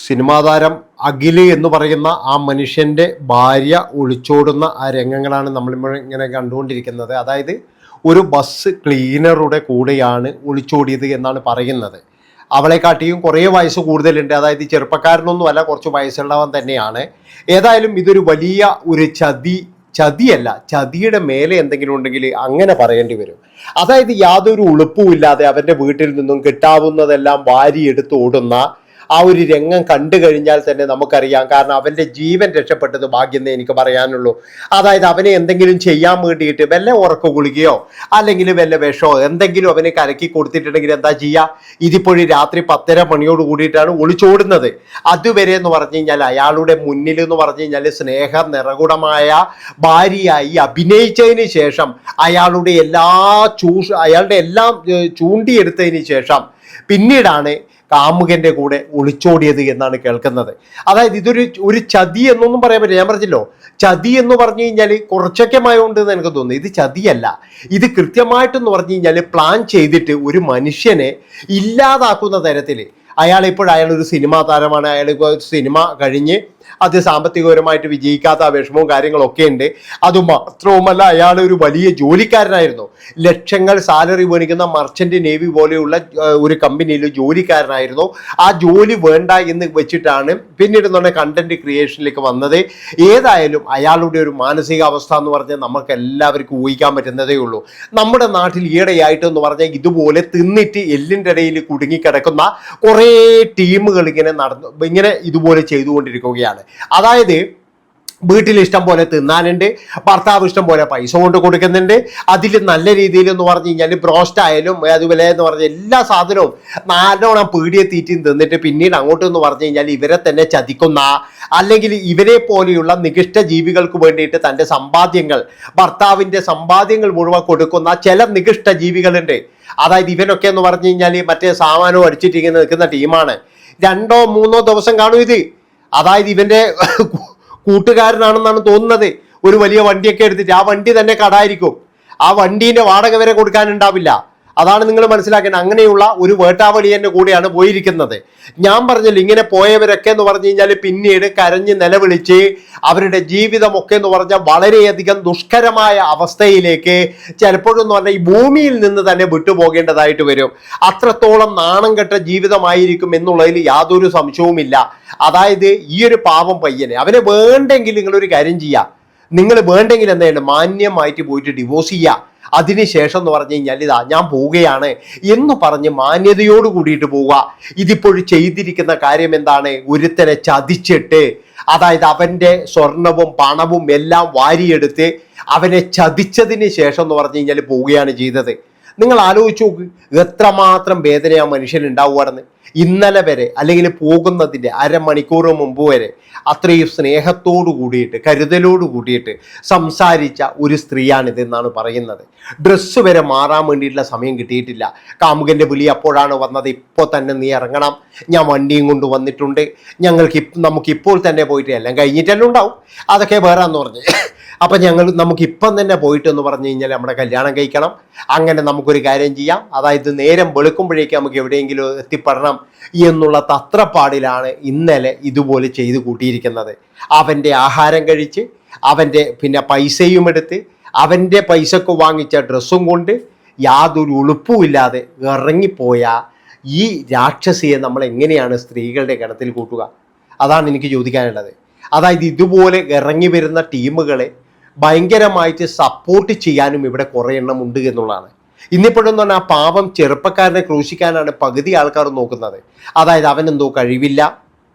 Cinema താരം അഖിൽ എന്ന് പറയുന്ന ആ മനുഷ്യൻ്റെ ഭാര്യ ഒളിച്ചോടുന്ന ആ രംഗങ്ങളാണ് നമ്മളിപ്പോൾ ഇങ്ങനെ കണ്ടുകൊണ്ടിരിക്കുന്നത്. അതായത് ഒരു ബസ് ക്ലീനറുടെ കൂടെയാണ് ഒളിച്ചോടിയത് എന്നാണ് പറയുന്നത്. അവളെക്കാട്ടിയും കുറേ വയസ്സ് കൂടുതലുണ്ട്. അതായത് ചെറുപ്പക്കാരനൊന്നും അല്ല, കുറച്ച് വയസ്സുള്ളവൻ തന്നെയാണ്. ഏതായാലും ഇതൊരു വലിയ ഒരു ചതിയല്ല, ചതിയുടെ മേലെ എന്തെങ്കിലും ഉണ്ടെങ്കിൽ അങ്ങനെ പറയേണ്ടി വരും. അതായത് യാതൊരു ഉളുപ്പുമില്ലാതെ അവൻ്റെ വീട്ടിൽ നിന്നും കിട്ടാവുന്നതെല്ലാം വാരിയെടുത്ത് ഓടുന്ന ആ ഒരു രംഗം കണ്ടു കഴിഞ്ഞാൽ തന്നെ നമുക്കറിയാം. കാരണം അവൻ്റെ ജീവൻ രക്ഷപ്പെട്ടത് ഭാഗ്യമേ എനിക്ക് പറയാനുള്ളൂ. അതായത് അവനെ എന്തെങ്കിലും ചെയ്യാൻ വേണ്ടിയിട്ട് വല്ല ഉറക്ക ഗുളികയോ അല്ലെങ്കിൽ വല്ല വിഷമോ എന്തെങ്കിലും അവനെ കലക്കി കൊടുത്തിട്ടുണ്ടെങ്കിൽ എന്താ ചെയ്യുക? ഇതിപ്പോഴും രാത്രി 10:30 മണിയോട് കൂടിയിട്ടാണ് ഒളിച്ചോടുന്നത്. അതുവരെ എന്ന് പറഞ്ഞു കഴിഞ്ഞാൽ അയാളുടെ മുന്നിൽ എന്ന് പറഞ്ഞു കഴിഞ്ഞാൽ സ്നേഹ നിറകുടമായ ഭാര്യയായി അഭിനയിച്ചതിന് ശേഷം അയാളുടെ അയാളുടെ എല്ലാം ചൂണ്ടിയെടുത്തതിന് ശേഷം പിന്നീടാണ് കാമുകന്റെ കൂടെ ഒളിച്ചോടിയത് എന്നാണ് കേൾക്കുന്നത്. അതായത് ഒരു ചതി എന്നൊന്നും പറയാൻ പറ്റില്ല. ഞാൻ പറഞ്ഞല്ലോ, ചതി എന്ന് പറഞ്ഞു കഴിഞ്ഞാൽ കുറച്ചൊക്കെ മയമുണ്ട് എന്ന് എനിക്ക് തോന്നുന്നു. ഇത് ചതിയല്ല, ഇത് കൃത്യമായിട്ടെന്ന് പറഞ്ഞു കഴിഞ്ഞാൽ പ്ലാൻ ചെയ്തിട്ട് ഒരു മനുഷ്യനെ ഇല്ലാതാക്കുന്ന തരത്തിൽ അയാൾ ഒരു സിനിമാ താരമാണ്. അയാൾ സിനിമ കഴിഞ്ഞ് അത് സാമ്പത്തികപരമായിട്ട് വിജയിക്കാത്ത വിഷമവും കാര്യങ്ങളൊക്കെ ഉണ്ട്. അതുമാത്രവുമല്ല, അയാൾ ഒരു വലിയ ജോലിക്കാരനായിരുന്നു. ലക്ഷങ്ങൾ സാലറി മേടിക്കുന്ന മർച്ചന്റ് നേവി പോലെയുള്ള ഒരു കമ്പനിയിൽ ജോലിക്കാരനായിരുന്നു. ആ ജോലി വേണ്ട എന്ന് വെച്ചിട്ടാണ് പിന്നീട് നമ്മുടെ കണ്ടന്റ് ക്രിയേഷനിലേക്ക് വന്നത്. ഏതായാലും അയാളുടെ ഒരു മാനസികാവസ്ഥ എന്ന് പറഞ്ഞാൽ നമുക്ക് എല്ലാവർക്കും ഊഹിക്കാൻ പറ്റുന്നതേ ഉള്ളൂ. നമ്മുടെ നാട്ടിൽ ഈയിടെയായിട്ടെന്ന് പറഞ്ഞാൽ ഇതുപോലെ തിന്നിട്ട് എല്ലിൻ്റെ ഇടയിൽ കുടുങ്ങിക്കിടക്കുന്ന കുറേ ടീമുകൾ ഇങ്ങനെ ഇതുപോലെ ചെയ്തുകൊണ്ടിരിക്കുകയാണ്. അതായത് വീട്ടിൽ ഇഷ്ടം പോലെ തിന്നാനുണ്ട്, ഭർത്താവ് ഇഷ്ടം പോലെ പൈസ കൊണ്ട് കൊടുക്കുന്നുണ്ട്. അതിൽ നല്ല രീതിയിൽ എന്ന് പറഞ്ഞു കഴിഞ്ഞാൽ ബ്രോസ്റ്റ് ആയാലും അതുപോലെ എന്ന് പറഞ്ഞ എല്ലാ സാധനവും നല്ലോണം പീടിയെ തീറ്റിയും തിന്നിട്ട് പിന്നീട് അങ്ങോട്ട് എന്ന് പറഞ്ഞു കഴിഞ്ഞാൽ ഇവരെ തന്നെ ചതിക്കുന്ന, അല്ലെങ്കിൽ ഇവരെ പോലെയുള്ള നികൃഷ്ട ജീവികൾക്ക് വേണ്ടിയിട്ട് തൻ്റെ സമ്പാദ്യങ്ങൾ, ഭർത്താവിൻ്റെ സമ്പാദ്യങ്ങൾ മുഴുവൻ കൊടുക്കുന്ന ചില നികൃഷ്ട ജീവികളുണ്ട്. അതായത് ഇവനൊക്കെ എന്ന് പറഞ്ഞു കഴിഞ്ഞാൽ മറ്റേ സാമാനവും അടിച്ചിട്ട് ഇങ്ങനെ നിൽക്കുന്ന ടീമാണ്. 2 or 3 ദിവസം കാണും ഇത്. അതായത് ഇവന്റെ കൂട്ടുകാരനാണെന്നാണ് തോന്നുന്നത്. ഒരു വലിയ വണ്ടിയൊക്കെ എടുത്തിട്ട് ആ വണ്ടി തന്നെ കടായിരിക്കും. ആ വണ്ടീന്റെ വാടക വരെ കൊടുക്കാനുണ്ടാവില്ല. അതാണ് നിങ്ങൾ മനസ്സിലാക്കേണ്ടത്. അങ്ങനെയുള്ള ഒരു വേട്ടാവളിയന്റെ കൂടെയാണ് പോയിരിക്കുന്നത്. ഞാൻ പറഞ്ഞല്ലോ, ഇങ്ങനെ പോയവരൊക്കെ എന്ന് പറഞ്ഞു കഴിഞ്ഞാൽ പിന്നീട് കരഞ്ഞ് നിലവിളിച്ച് അവരുടെ ജീവിതമൊക്കെ എന്ന് പറഞ്ഞാൽ വളരെയധികം ദുഷ്കരമായ അവസ്ഥയിലേക്ക് ചിലപ്പോഴെന്ന് പറഞ്ഞാൽ ഈ ഭൂമിയിൽ നിന്ന് തന്നെ വിട്ടുപോകേണ്ടതായിട്ട് വരും. അത്രത്തോളം നാണം കെട്ട ജീവിതമായിരിക്കും എന്നുള്ളതിൽ യാതൊരു സംശയവുമില്ല. അതായത് ഈ ഒരു പാവം പയ്യനെ അവനെ വേണ്ടെങ്കിൽ നിങ്ങളൊരു കാര്യം ചെയ്യുക. നിങ്ങൾ വേണ്ടെങ്കിൽ എന്താണ് മാന്യമായിട്ട് പോയിട്ട് ഡിവോഴ്സ് ചെയ്യുക. അതിനുശേഷം എന്ന് പറഞ്ഞു കഴിഞ്ഞാൽ ഇതാ ഞാൻ പോവുകയാണ് എന്ന് പറഞ്ഞ് മാന്യതയോട് കൂടിയിട്ട് പോവുക. ഇതിപ്പോഴും ചെയ്തിരിക്കുന്ന കാര്യം എന്താണ്? ഒരുത്തനെ ചതിച്ചിട്ട്, അതായത് അവൻ്റെ സ്വർണവും പണവും എല്ലാം വാരിയെടുത്ത് അവനെ ചതിച്ചതിന് ശേഷം എന്ന് പറഞ്ഞു കഴിഞ്ഞാൽ പോവുകയാണ് ചെയ്തത്. നിങ്ങൾ ആലോചിച്ച് നോക്ക്, എത്രമാത്രം വേദന ആ മനുഷ്യനുണ്ടാവുകയാണെന്ന്. ഇന്നലെ വരെ അല്ലെങ്കിൽ പോകുന്നതിൻ്റെ അരമണിക്കൂർ മുമ്പ് വരെ അത്രയും സ്നേഹത്തോടു കൂടിയിട്ട് കരുതലോട് കൂടിയിട്ട് സംസാരിച്ച ഒരു സ്ത്രീയാണിതെന്നാണ് പറയുന്നത്. ഡ്രസ്സ് വരെ മാറാൻ വേണ്ടിയിട്ടുള്ള സമയം കിട്ടിയിട്ടില്ല. കാമുകൻ്റെ വിളി അപ്പോഴാണ് വന്നത്, ഇപ്പോൾ തന്നെ നീ ഇറങ്ങണം, ഞാൻ വണ്ടിയും കൊണ്ട് വന്നിട്ടുണ്ട്, നമുക്കിപ്പോൾ തന്നെ പോയിട്ട് എല്ലാം കഴിഞ്ഞിട്ടെല്ലാം ഉണ്ടാവും, അതൊക്കെ വേറാന്ന് പറഞ്ഞ് അപ്പം നമുക്കിപ്പം തന്നെ പോയിട്ടെന്ന് പറഞ്ഞു കഴിഞ്ഞാൽ നമ്മുടെ കല്യാണം കഴിക്കണം. അങ്ങനെ നമുക്കൊരു കാര്യം ചെയ്യാം, അതായത് നേരം വെളുക്കുമ്പോഴേക്ക് നമുക്ക് എവിടെയെങ്കിലും എത്തിപ്പെടണം എന്നുള്ള തത്രപ്പാടിലാണ് ഇന്നലെ ഇതുപോലെ ചെയ്തു കൂട്ടിയിരിക്കുന്നത്. അവൻ്റെ ആഹാരം കഴിച്ച് അവൻ്റെ പിന്നെ പൈസയും എടുത്ത് അവൻ്റെ പൈസക്ക് വാങ്ങിച്ച ഡ്രസ്സും കൊണ്ട് യാതൊരു ഉളുപ്പുമില്ലാതെ ഇറങ്ങിപ്പോയ ഈ രാക്ഷസിയെ നമ്മൾ എങ്ങനെയാണ് സ്ത്രീകളുടെ ഗണത്തിൽ കൂട്ടുക? അതാണ് എനിക്ക് ചോദിക്കാനുള്ളത്. അതായത് ഇതുപോലെ ഇറങ്ങി വരുന്ന ടീമുകളെ ഭയങ്കരമായിട്ട് സപ്പോർട്ട് ചെയ്യാനും ഇവിടെ കുറേ എണ്ണം ഉണ്ട് എന്നുള്ളതാണ്. ഇന്നിപ്പോഴെന്ന് പറഞ്ഞാൽ ആ പാവം ചെറുപ്പക്കാരനെ ക്രൂശിക്കാനാണ് പകുതി ആൾക്കാർ നോക്കുന്നത്. അതായത് അവനെന്തോ കഴിവില്ല,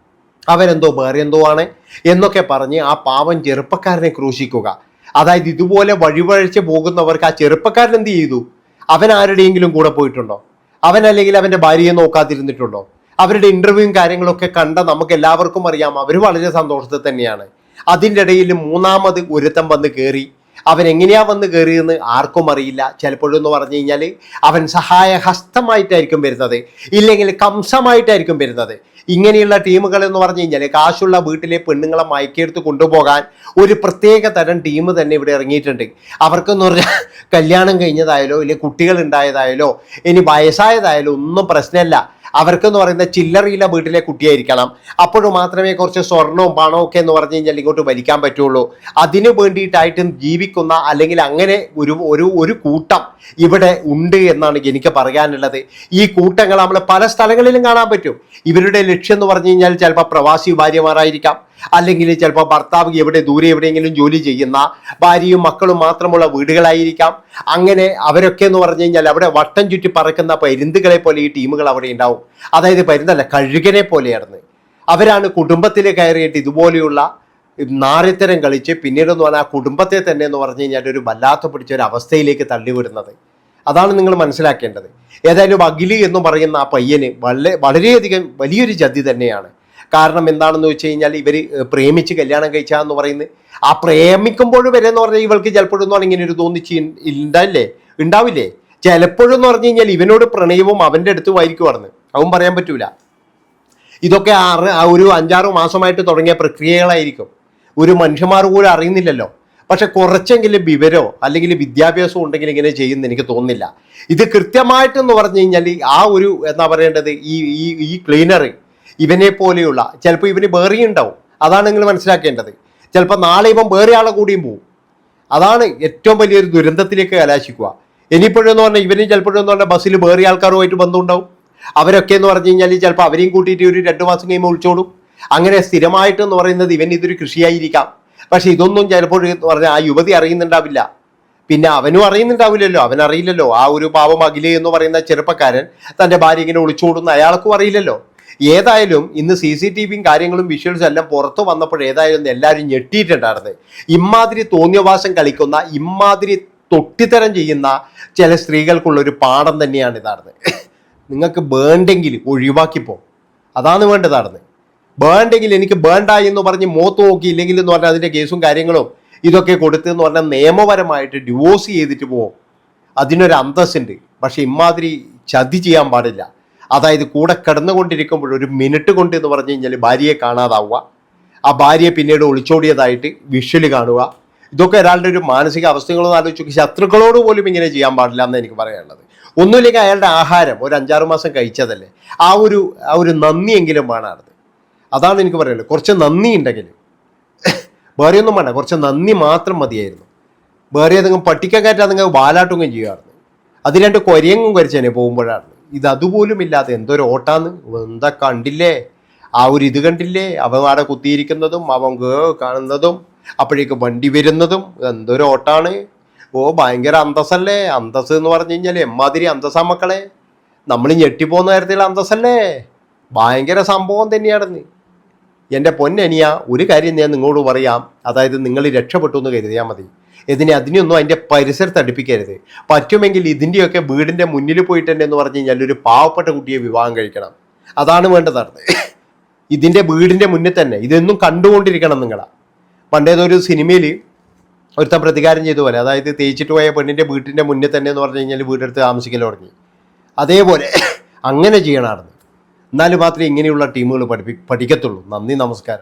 അവനെന്തോ വേറെ എന്തോ ആണ് എന്നൊക്കെ പറഞ്ഞ് ആ പാവം ചെറുപ്പക്കാരനെ ക്രൂശിക്കുക. അതായത് ഇതുപോലെ വഴിവഴിച്ച് പോകുന്നവർക്ക് ആ ചെറുപ്പക്കാരൻ എന്ത് ചെയ്തു? അവൻ ആരുടെയെങ്കിലും കൂടെ പോയിട്ടുണ്ടോ? അവനല്ലെങ്കിൽ അവൻ്റെ ഭാര്യയെ നോക്കാതിരുന്നിട്ടുണ്ടോ? അവരുടെ ഇന്റർവ്യൂവും കാര്യങ്ങളൊക്കെ കണ്ട നമുക്ക് എല്ലാവർക്കും അറിയാം, അവർ വളരെ സന്തോഷത്തിൽ തന്നെയാണ്. അതിൻ്റെ ഇടയിൽ മൂന്നാമത് ഒരുത്തം വന്ന് കയറി. അവൻ എങ്ങനെയാ വന്ന് കയറിയെന്ന് ആർക്കും അറിയില്ല. ചിലപ്പോഴെന്ന് പറഞ്ഞു കഴിഞ്ഞാൽ അവൻ സഹായഹസ്തമായിട്ടായിരിക്കും വരുന്നത്, ഇല്ലെങ്കിൽ കംസമായിട്ടായിരിക്കും വരുന്നത്. ഇങ്ങനെയുള്ള ടീമുകൾ എന്ന് പറഞ്ഞു കഴിഞ്ഞാൽ കാശുള്ള വീട്ടിലെ പെണ്ണുങ്ങളെ മയക്കെടുത്ത് കൊണ്ടുപോകാൻ ഒരു പ്രത്യേക തരം ടീം തന്നെ ഇവിടെ ഇറങ്ങിയിട്ടുണ്ട്. അവർക്കെന്ന് പറഞ്ഞാൽ കല്യാണം കഴിഞ്ഞതായാലോ ഇല്ലെങ്കിൽ കുട്ടികൾ ഉണ്ടായതായാലോ ഇനി വയസ്സായതായാലോ ഒന്നും പ്രശ്നമല്ല. അവർക്കെന്ന് പറയുന്ന ചില്ലറയില്ല വീട്ടിലെ കുട്ടിയായിരിക്കണം. അപ്പോഴും മാത്രമേ കുറച്ച് സ്വർണവും പണവും ഒക്കെ എന്ന് പറഞ്ഞു കഴിഞ്ഞാൽ ഇങ്ങോട്ട് വലിക്കാൻ പറ്റുള്ളൂ. അതിനു വേണ്ടിയിട്ടായിട്ടും ജീവിക്കുന്ന അല്ലെങ്കിൽ അങ്ങനെ ഒരു ഒരു ഒരു കൂട്ടം ഇവിടെ ഉണ്ട് എന്നാണ് എനിക്ക് പറയാനുള്ളത്. ഈ കൂട്ടങ്ങൾ നമ്മൾ പല സ്ഥലങ്ങളിലും കാണാൻ പറ്റും. ഇവരുടെ ലക്ഷ്യം എന്ന് പറഞ്ഞു കഴിഞ്ഞാൽ ചിലപ്പോൾ പ്രവാസി ഭാര്യമാരായിരിക്കാം, അല്ലെങ്കിൽ ചിലപ്പോൾ ഭർത്താവ് എവിടെ ദൂരെ എവിടെയെങ്കിലും ജോലി ചെയ്യുന്ന ഭാര്യയും മക്കളും മാത്രമുള്ള വീടുകളായിരിക്കാം. അങ്ങനെ അവരൊക്കെ എന്ന് പറഞ്ഞു കഴിഞ്ഞാൽ അവിടെ വട്ടം ചുറ്റി പറക്കുന്ന പരുന്തുകളെ പോലെ ഈ ടീമുകൾ അവിടെ ഉണ്ടാവും. അതായത് പരുന്തല്ല, കഴുകനെ പോലെയായിരുന്നു. അവരാണ് കുടുംബത്തിൽ കയറിയിട്ട് ഇതുപോലെയുള്ള നാരിത്തരം കളിച്ച് പിന്നീടെന്ന് പറഞ്ഞാൽ ആ കുടുംബത്തെ തന്നെ എന്ന് പറഞ്ഞു കഴിഞ്ഞാൽ ഒരു വല്ലാത്ത പിടിച്ച ഒരു അവസ്ഥയിലേക്ക് തള്ളിവിടുന്നത്. അതാണ് നിങ്ങൾ മനസ്സിലാക്കേണ്ടത്. ഏതായാലും അഖില് എന്ന് പറയുന്ന ആ പയ്യന് വളരെയധികം വലിയൊരു ജതി തന്നെയാണ്. കാരണം എന്താണെന്ന് വെച്ച് കഴിഞ്ഞാൽ ഇവർ പ്രേമിച്ച് കല്യാണം കഴിച്ചാന്ന് പറയുന്നത്, ആ പ്രേമിക്കുമ്പോൾ വരെ എന്ന് പറഞ്ഞാൽ ഇവൾക്ക് ചിലപ്പോഴൊന്നും ഇങ്ങനെ ഒരു തോന്നിച്ച് ഉണ്ടാവില്ലേ ചിലപ്പോഴെന്ന് പറഞ്ഞു കഴിഞ്ഞാൽ ഇവനോട് പ്രണയവും അവൻ്റെ അടുത്തുമായിരിക്കുമായിരുന്നു. അവൻ പറയാൻ പറ്റൂല. ഇതൊക്കെ ഒരു 5-6 മാസമായിട്ട് തുടങ്ങിയ പ്രക്രിയകളായിരിക്കും. ഒരു മനുഷ്യന്മാർ പോലും അറിയുന്നില്ലല്ലോ. പക്ഷെ കുറച്ചെങ്കിലും വിവരമോ അല്ലെങ്കിൽ വിദ്യാഭ്യാസമോ ഉണ്ടെങ്കിൽ ഇങ്ങനെ ചെയ്യുമെന്ന് എനിക്ക് തോന്നുന്നില്ല. ഇത് കൃത്യമായിട്ടെന്ന് പറഞ്ഞു കഴിഞ്ഞാൽ ആ ഒരു എന്താ പറയേണ്ടത്, ഈ ക്ലീനർ ഇവനെ പോലെയുള്ള ചിലപ്പോൾ ഇവന് വേറെ ഉണ്ടാവും. അതാണ് നിങ്ങൾ മനസ്സിലാക്കേണ്ടത്. ചിലപ്പോൾ നാളെ ഇവൻ വേറെ ആളെ കൂടിയും പോവും. അതാണ് ഏറ്റവും വലിയൊരു ദുരന്തത്തിലേക്ക് കലാശിക്കുക. ഇനിയിപ്പോഴെന്ന് പറഞ്ഞാൽ ഇവനും ചിലപ്പോഴെന്ന് പറഞ്ഞാൽ ബസ്സിൽ വേറെ ആൾക്കാരുമായിട്ട് ബന്ധമുണ്ടാവും. അവരൊക്കെ എന്ന് പറഞ്ഞു കഴിഞ്ഞാൽ ചിലപ്പോൾ അവരെയും കൂട്ടിയിട്ട് ഒരു 2 മാസം കഴിയുമ്പോൾ ഒളിച്ചോടും. അങ്ങനെ സ്ഥിരമായിട്ടെന്ന് പറയുന്നത് ഇവൻ ഇതൊരു കൃഷിയായിരിക്കാം. പക്ഷെ ഇതൊന്നും ചിലപ്പോൾ പറഞ്ഞാൽ ആ യുവതി അറിയുന്നുണ്ടാവില്ല. പിന്നെ അവനും അറിയുന്നുണ്ടാവില്ലല്ലോ, അവനറിയില്ലല്ലോ. ആ ഒരു പാവം അഖില് എന്ന് പറയുന്ന ചെറുപ്പക്കാരൻ തൻ്റെ ഭാര്യ ഇങ്ങനെ ഒളിച്ചോടുന്ന അയാൾക്കും അറിയില്ലല്ലോ. ഏതായാലും ഇന്ന് CCTVയും കാര്യങ്ങളും വിഷ്വൽസും എല്ലാം പുറത്തു വന്നപ്പോൾ ഏതായാലും എല്ലാവരും ഞെട്ടിയിട്ടുണ്ടായിരുന്നു. ഇമാതിരി തോന്നിയവാസം കളിക്കുന്ന, ഇമാതിരി തൊട്ടിത്തരം ചെയ്യുന്ന ചില സ്ത്രീകൾക്കുള്ളൊരു പാഠം തന്നെയാണ് ഇതാർന്ന്. നിങ്ങൾക്ക് വേണ്ടെങ്കിൽ ഒഴിവാക്കിപ്പോ, അതാണ് വേണ്ടതാർന്ന്. വേണ്ടെങ്കിൽ എനിക്ക് വേണ്ട എന്ന് പറഞ്ഞ് മോത്ത് നോക്കിയില്ലെങ്കിൽ എന്ന് പറഞ്ഞാൽ അതിൻ്റെ കേസും കാര്യങ്ങളും ഇതൊക്കെ കൊടുത്ത് എന്ന് പറഞ്ഞാൽ നിയമപരമായിട്ട് ഡിവോഴ്സ് ചെയ്തിട്ട് പോകും. അതിനൊരു അന്തസ്സുണ്ട്. പക്ഷെ ഇമാതിരി ചതി ചെയ്യാൻ പാടില്ല. അതായത് കൂടെ കിടന്നുകൊണ്ടിരിക്കുമ്പോൾ ഒരു മിനിറ്റ് കൊണ്ട് എന്ന് പറഞ്ഞു കഴിഞ്ഞാൽ ഭാര്യയെ കാണാതാവുക, ആ ഭാര്യയെ പിന്നീട് ഒളിച്ചോടിയതായിട്ട് വിഷ്വൽ കാണുക. ഇതൊക്കെ ഒരാളുടെ ഒരു മാനസിക അവസ്ഥകളൊന്നും ആലോചിച്ച് ശത്രുക്കളോട് പോലും ഇങ്ങനെ ചെയ്യാൻ പാടില്ല എന്ന് എനിക്ക് പറയാനുള്ളത്. ഒന്നുമില്ലെങ്കിൽ അയാളുടെ ആഹാരം ഒരു 5-6 മാസം കഴിച്ചതല്ലേ, ആ ഒരു നന്ദിയെങ്കിലും വേണമായിരുന്നു. അതാണ് എനിക്ക് പറയുന്നത്. കുറച്ച് നന്ദി ഉണ്ടെങ്കിൽ വേറെയൊന്നും വേണ്ട, കുറച്ച് നന്ദി മാത്രം മതിയായിരുന്നു. വേറെ ഏതെങ്കിലും പട്ടിക്കക്കാറ്റാ നിങ്ങൾ വാലാട്ടുകയും ചെയ്യുമായിരുന്നു. അത് 2 കൊരയങ്ങും കൊരച്ചേനെ പോകുമ്പോഴാണ്. ഇത് അതുപോലും ഇല്ലാതെ എന്തൊരു ഓട്ടാന്ന്, എന്താ കണ്ടില്ലേ, ആ ഒരു ഇത് കണ്ടില്ലേ, അവൻ അവിടെ കുത്തിയിരിക്കുന്നതും അവൻ കാണുന്നതും അപ്പോഴേക്ക് വണ്ടി വരുന്നതും എന്തൊരു ഓട്ടാണ്. ഓ ഭയങ്കര അന്തസ്സല്ലേ. അന്തസ് എന്ന് പറഞ്ഞു കഴിഞ്ഞാൽ എമ്മാതിരി അന്തസ്സാ മക്കളെ. നമ്മൾ ഞെട്ടിപ്പോകുന്ന കാര്യത്തിലുള്ള അന്തസ്സല്ലേ, ഭയങ്കര സംഭവം തന്നെയാണെന്ന്. എൻ്റെ പൊന്നനിയ, ഒരു കാര്യം ഞാൻ നിങ്ങളോട് പറയാം. അതായത് നിങ്ങൾ രക്ഷപ്പെട്ടു എന്ന് കരുതിയാൽ മതി. അതിനെയൊന്നും അതിൻ്റെ പരിസരത്ത് അടുപ്പിക്കരുത്. പറ്റുമെങ്കിൽ ഇതിൻ്റെയൊക്കെ വീടിൻ്റെ മുന്നിൽ പോയിട്ട് എന്ന് പറഞ്ഞു കഴിഞ്ഞാൽ ഒരു പാവപ്പെട്ട കുട്ടിയെ വിവാഹം കഴിക്കണം. അതാണ് വേണ്ടതാണ്. ഇതിൻ്റെ വീടിൻ്റെ മുന്നിൽ തന്നെ ഇതൊന്നും കണ്ടുകൊണ്ടിരിക്കണം നിങ്ങളാ. പണ്ടേതൊരു സിനിമയിൽ ഒരുത്തൻ പ്രതികാരം ചെയ്ത പോലെ, അതായത് തേച്ചിട്ട് പോയ പെണ്ണിൻ്റെ വീട്ടിൻ്റെ മുന്നിൽ തന്നെ എന്ന് പറഞ്ഞു കഴിഞ്ഞാൽ വീടെടുത്ത് താമസിക്കൽ തുടങ്ങി. അതേപോലെ അങ്ങനെ ചെയ്യണമായിരുന്നു. എന്നാലും മാത്രമേ ഇങ്ങനെയുള്ള ടീമുകൾ പഠിക്കത്തുള്ളൂ. നന്ദി, നമസ്കാരം.